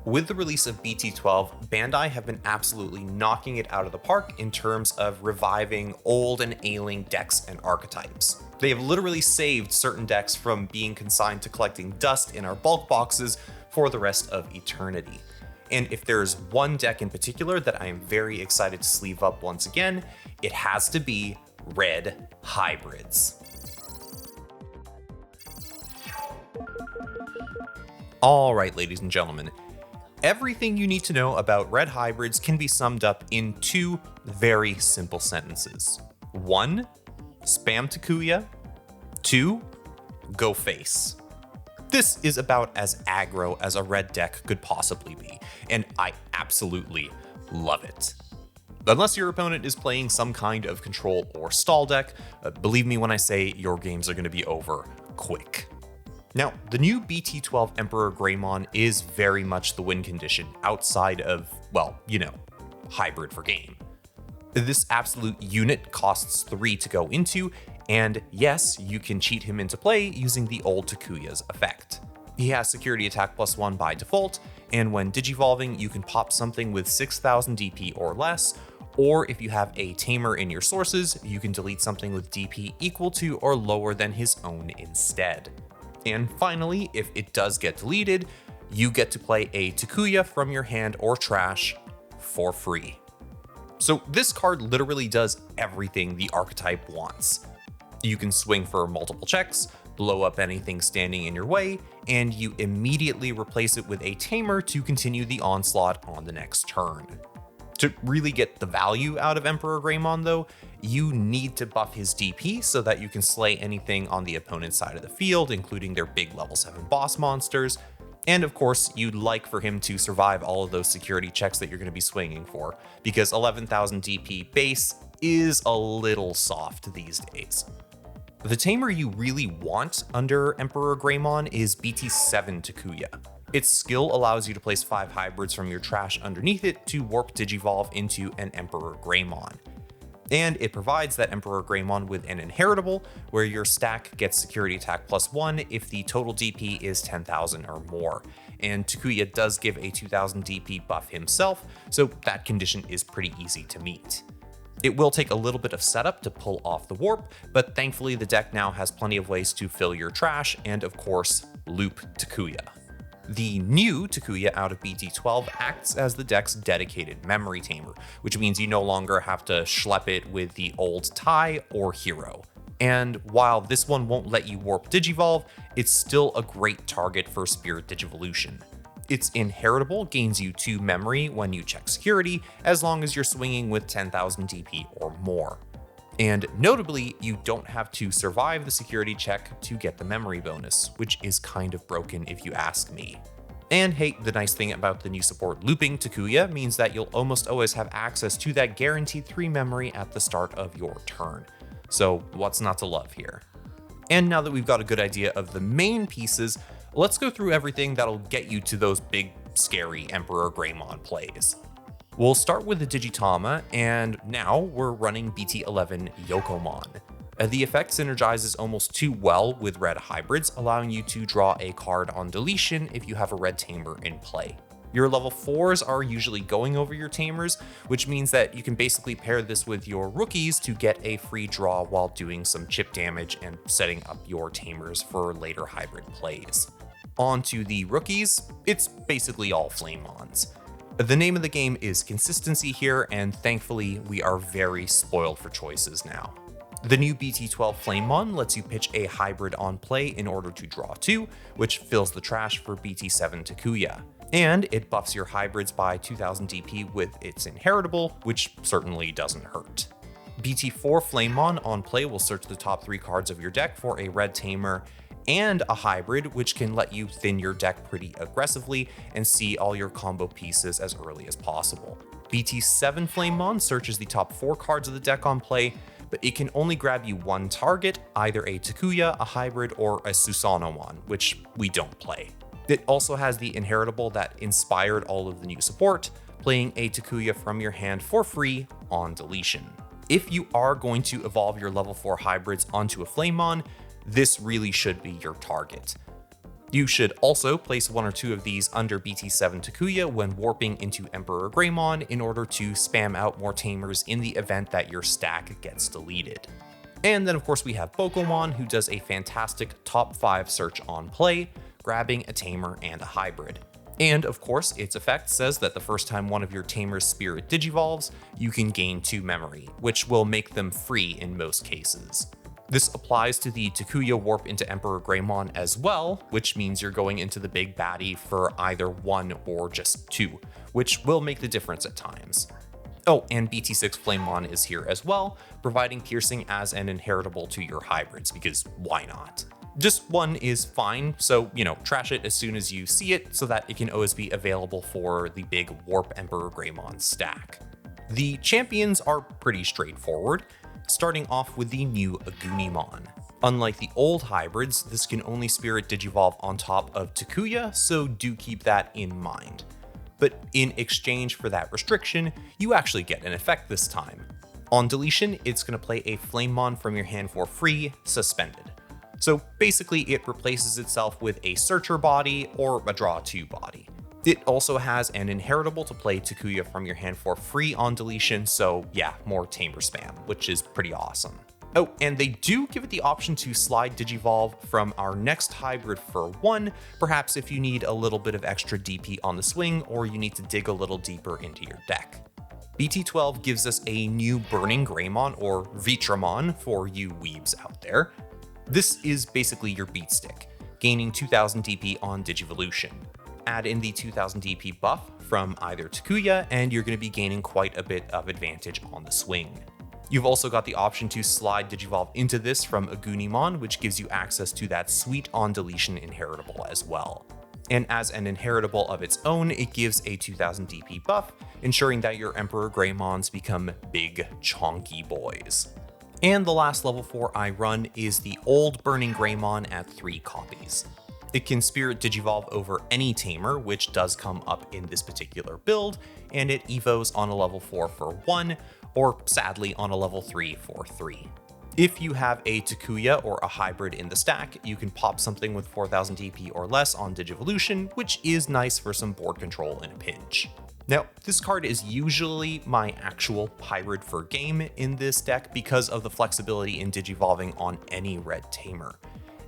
With the release of BT12, Bandai have been absolutely knocking it out of the park in terms of reviving old and ailing decks and archetypes. They have literally saved certain decks from being consigned to collecting dust in our bulk boxes for the rest of eternity. And if there's one deck in particular that I am very excited to sleeve up once again, it has to be Red Hybrids. Alright, ladies and gentlemen, everything you need to know about Red Hybrids can be summed up in two very simple sentences. 1. Spam Takuya. 2. Go face. This is about as aggro as a red deck could possibly be, and I absolutely love it. Unless your opponent is playing some kind of control or stall deck, believe me when I say your games are going to be over quick. Now, the new BT12 EmperorGreymon is very much the win condition outside of, well, hybrid for game. This absolute unit costs 3 to go into, and yes, you can cheat him into play using the old Takuya's effect. He has security attack +1 by default, and when digivolving, you can pop something with 6000 DP or less, or if you have a tamer in your sources, you can delete something with DP equal to or lower than his own instead. And finally, if it does get deleted, you get to play a Takuya from your hand or trash for free. So this card literally does everything the archetype wants. You can swing for multiple checks, blow up anything standing in your way, and you immediately replace it with a tamer to continue the onslaught on the next turn. To really get the value out of EmperorGreymon though, you need to buff his DP so that you can slay anything on the opponent's side of the field, including their big level 7 boss monsters. And of course, you'd like for him to survive all of those security checks that you're going to be swinging for, because 11,000 DP base is a little soft these days. The tamer you really want under EmperorGreymon is BT7 Takuya. Its skill allows you to place 5 hybrids from your trash underneath it to warp digivolve into an EmperorGreymon. And it provides that EmperorGreymon with an inheritable, where your stack gets security attack +1 if the total DP is 10,000 or more. And Takuya does give a 2000 DP buff himself, so that condition is pretty easy to meet. It will take a little bit of setup to pull off the warp, but thankfully the deck now has plenty of ways to fill your trash and of course, loop Takuya. The new Takuya out of BT12 acts as the deck's dedicated memory tamer, which means you no longer have to schlep it with the old Tai or Hero. And while this one won't let you warp Digivolve, it's still a great target for Spirit Digivolution. Its inheritable gains you 2 memory when you check security, as long as you're swinging with 10,000 DP or more. And notably, you don't have to survive the security check to get the memory bonus, which is kind of broken if you ask me. And hey, the nice thing about the new support looping Takuya means that you'll almost always have access to that guaranteed 3 memory at the start of your turn. So what's not to love here? And now that we've got a good idea of the main pieces, let's go through everything that'll get you to those big, scary EmperorGreymon plays. We'll start with the Digitama, and now we're running BT11 Yokomon. The effect synergizes almost too well with red hybrids, allowing you to draw a card on deletion if you have a red tamer in play. Your level 4s are usually going over your tamers, which means that you can basically pair this with your rookies to get a free draw while doing some chip damage and setting up your tamers for later hybrid plays. On to the rookies, it's basically all Flamemons. The name of the game is consistency here, and thankfully we are very spoiled for choices now. The new BT12 Flamemon lets you pitch a hybrid on play in order to draw 2, which fills the trash for BT7 Takuya. And it buffs your hybrids by 2000 DP with its inheritable, which certainly doesn't hurt. BT4 Flamemon on play will search the top 3 cards of your deck for a red tamer and a hybrid, which can let you thin your deck pretty aggressively and see all your combo pieces as early as possible. BT7 Flamemon searches the top 4 cards of the deck on play, but it can only grab you 1 target, either a Takuya, a hybrid, or a Susanomon, which we don't play. It also has the inheritable that inspired all of the new support, playing a Takuya from your hand for free on deletion. If you are going to evolve your level 4 hybrids onto a Flamemon, this really should be your target. You should also place 1 or 2 of these under BT7 Takuya when warping into EmperorGreymon in order to spam out more tamers in the event that your stack gets deleted. And then of course we have Pokemon, who does a fantastic top 5 search on play, grabbing a tamer and a hybrid. And of course, its effect says that the first time one of your tamer's spirit digivolves, you can gain 2 memory, which will make them free in most cases. This applies to the Takuya warp into EmperorGreymon as well, which means you're going into the big baddie for either 1 or just 2, which will make the difference at times. Oh, and BT6 Flamemon is here as well, providing piercing as an inheritable to your hybrids, because why not? Just 1 is fine, so, trash it as soon as you see it so that it can always be available for the big Warp EmperorGreymon stack. The champions are pretty straightforward, starting off with the new Agunimon. Unlike the old hybrids, this can only Spirit Digivolve on top of Takuya, so do keep that in mind. But in exchange for that restriction, you actually get an effect this time. On deletion, it's going to play a Flamemon from your hand for free, suspended. So basically it replaces itself with a Searcher body or a Draw 2 body. It also has an inheritable to play Takuya from your hand for free on deletion, so yeah, more tamer spam, which is pretty awesome. Oh, and they do give it the option to slide Digivolve from our next hybrid for 1, perhaps if you need a little bit of extra DP on the swing or you need to dig a little deeper into your deck. BT12 gives us a new Burning Greymon, or Vitramon for you weebs out there. This is basically your beat stick, gaining 2000 DP on Digivolution. Add in the 2000 DP buff from either Takuya, and you're going to be gaining quite a bit of advantage on the swing. You've also got the option to slide Digivolve into this from Agunimon, which gives you access to that sweet on deletion inheritable as well. And as an inheritable of its own, it gives a 2000 DP buff, ensuring that your EmperorGreymons become big, chonky boys. And the last level 4 I run is the old Burning Greymon at 3 copies. It can Spirit Digivolve over any tamer, which does come up in this particular build, and it evos on a level 4 for 1, or sadly on a level 3 for 3. If you have a Takuya or a hybrid in the stack, you can pop something with 4000 DP or less on Digivolution, which is nice for some board control in a pinch. Now, this card is usually my actual hybrid for game in this deck because of the flexibility in Digivolving on any red tamer.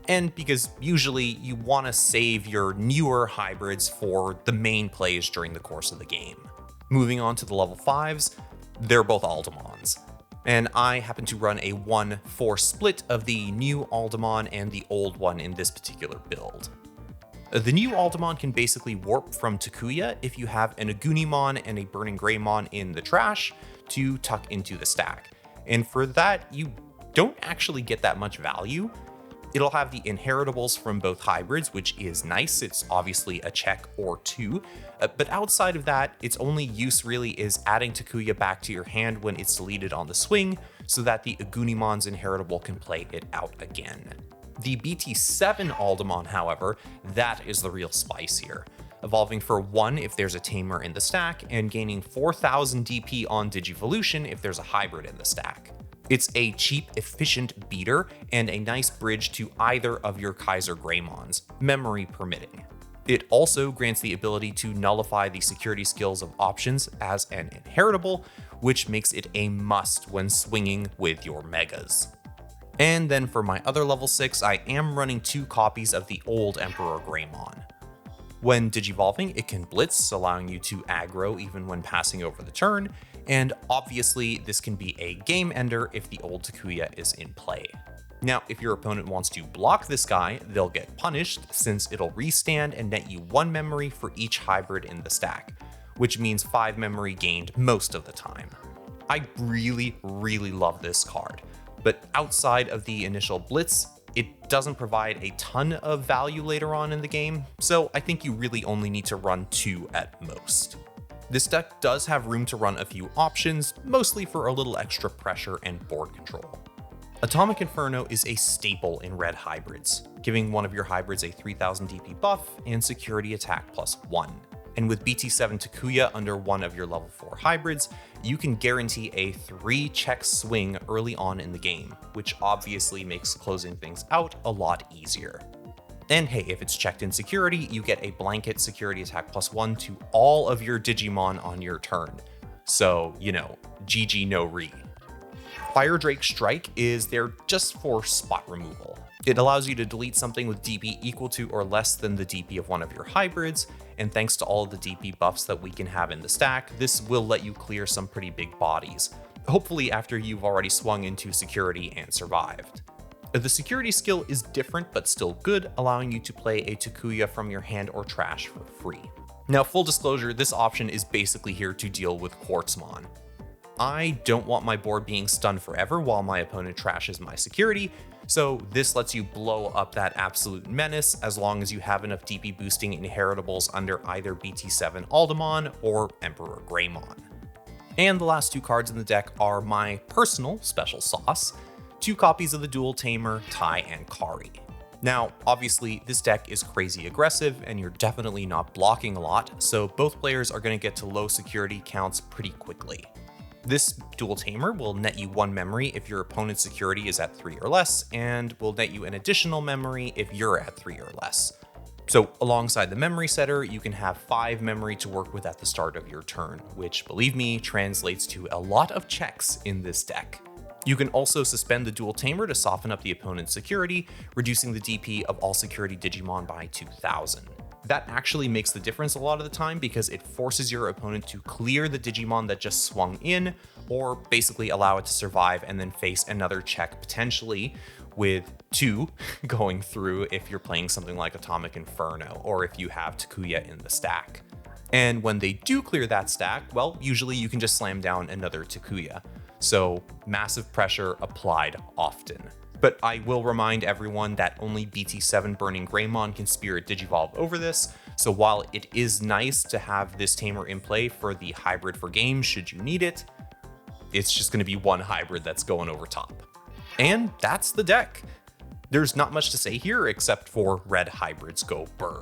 And because usually you want to save your newer hybrids for the main plays during the course of the game. Moving on to the level 5s, they're both Aldemons. And I happen to run a 1-4 split of the new Aldemon and the old one in this particular build. The new Aldemon can basically warp from Takuya if you have an Agunimon and a Burning Greymon in the trash to tuck into the stack. And for that, you don't actually get that much value. It'll have the inheritables from both hybrids, which is nice. It's obviously a check or 2, but outside of that, its only use really is adding Takuya back to your hand when it's deleted on the swing, so that the Agunimon's inheritable can play it out again. The BT7 Aldemon, however, that is the real spice here, evolving for 1 if there's a tamer in the stack, and gaining 4000 DP on Digivolution if there's a hybrid in the stack. It's a cheap, efficient beater and a nice bridge to either of your Kaiser Greymons, memory permitting. It also grants the ability to nullify the security skills of options as an inheritable, which makes it a must when swinging with your megas. And then for my other level 6, I am running 2 copies of the old EmperorGreymon. When digivolving, it can blitz, allowing you to aggro even when passing over the turn, and obviously this can be a game ender if the old Takuya is in play. Now, if your opponent wants to block this guy, they'll get punished since it'll restand and net you 1 memory for each hybrid in the stack, which means 5 memory gained most of the time. I really love this card, but outside of the initial blitz, it doesn't provide a ton of value later on in the game, so I think you really only need to run 2 at most. This deck does have room to run a few options, mostly for a little extra pressure and board control. Atomic Inferno is a staple in red hybrids, giving one of your hybrids a 3000 DP buff and security attack +1. And with BT7 Takuya under one of your level 4 hybrids, you can guarantee a 3-check swing early on in the game, which obviously makes closing things out a lot easier. And hey, if it's checked in security, you get a blanket security attack +1 to all of your Digimon on your turn. So, you know, GG no re. Fire Drake Strike is there just for spot removal. It allows you to delete something with DP equal to or less than the DP of one of your hybrids, and thanks to all of the DP buffs that we can have in the stack, this will let you clear some pretty big bodies, hopefully after you've already swung into security and survived. The security skill is different but still good, allowing you to play a Takuya from your hand or trash for free. Now, full disclosure, this option is basically here to deal with Quartzmon. I don't want my board being stunned forever while my opponent trashes my security, so this lets you blow up that absolute menace as long as you have enough DP boosting inheritables under either BT7 Aldemon or EmperorGreymon. And the last two cards in the deck are my personal special sauce, 2 copies of the Dual Tamer, Tai, and Kari. Now, obviously, this deck is crazy aggressive and you're definitely not blocking a lot, so both players are going to get to low security counts pretty quickly. This Dual Tamer will net you 1 memory if your opponent's security is at 3 or less, and will net you an additional memory if you're at 3 or less. So alongside the memory setter, you can have 5 memory to work with at the start of your turn, which, believe me, translates to a lot of checks in this deck. You can also suspend the Dual Tamer to soften up the opponent's security, reducing the DP of all security Digimon by 2,000. That actually makes the difference a lot of the time because it forces your opponent to clear the Digimon that just swung in, or basically allow it to survive and then face another check potentially with 2 going through if you're playing something like Atomic Inferno or if you have Takuya in the stack. And when they do clear that stack, well, usually you can just slam down another Takuya. So massive pressure applied often. But I will remind everyone that only BT7 Burning Greymon can Spirit Digivolve over this, so while it is nice to have this Tamer in play for the hybrid for game should you need it, it's just going to be 1 hybrid that's going over top. And that's the deck. There's not much to say here except for red hybrids go burr.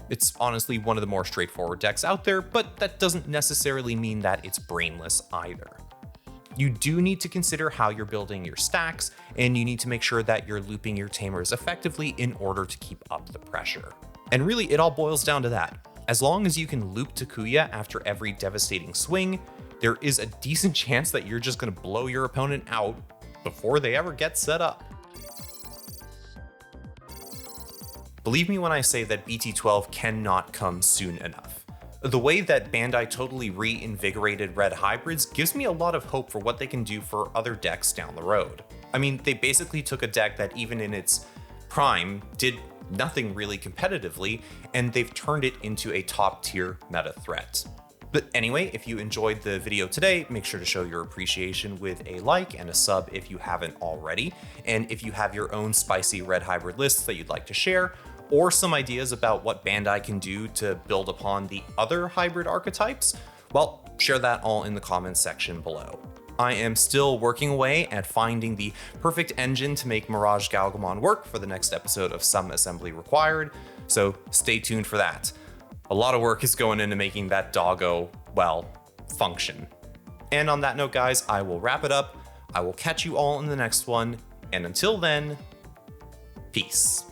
It's honestly one of the more straightforward decks out there, but that doesn't necessarily mean that it's brainless either. You do need to consider how you're building your stacks, and you need to make sure that you're looping your Tamers effectively in order to keep up the pressure. And really, it all boils down to that. As long as you can loop Takuya after every devastating swing, there is a decent chance that you're just going to blow your opponent out before they ever get set up. Believe me when I say that BT12 cannot come soon enough. The way that Bandai totally reinvigorated red hybrids gives me a lot of hope for what they can do for other decks down the road. I mean, they basically took a deck that even in its prime did nothing really competitively, and they've turned it into a top tier meta threat. But anyway, if you enjoyed the video today, make sure to show your appreciation with a like and a sub if you haven't already. And if you have your own spicy red hybrid lists that you'd like to share, or some ideas about what Bandai can do to build upon the other hybrid archetypes, well, share that all in the comments section below. I am still working away at finding the perfect engine to make Mirage Galgamon work for the next episode of Some Assembly Required, so stay tuned for that. A lot of work is going into making that doggo, well, function. And on that note, guys, I will wrap it up. I will catch you all in the next one, and until then, peace.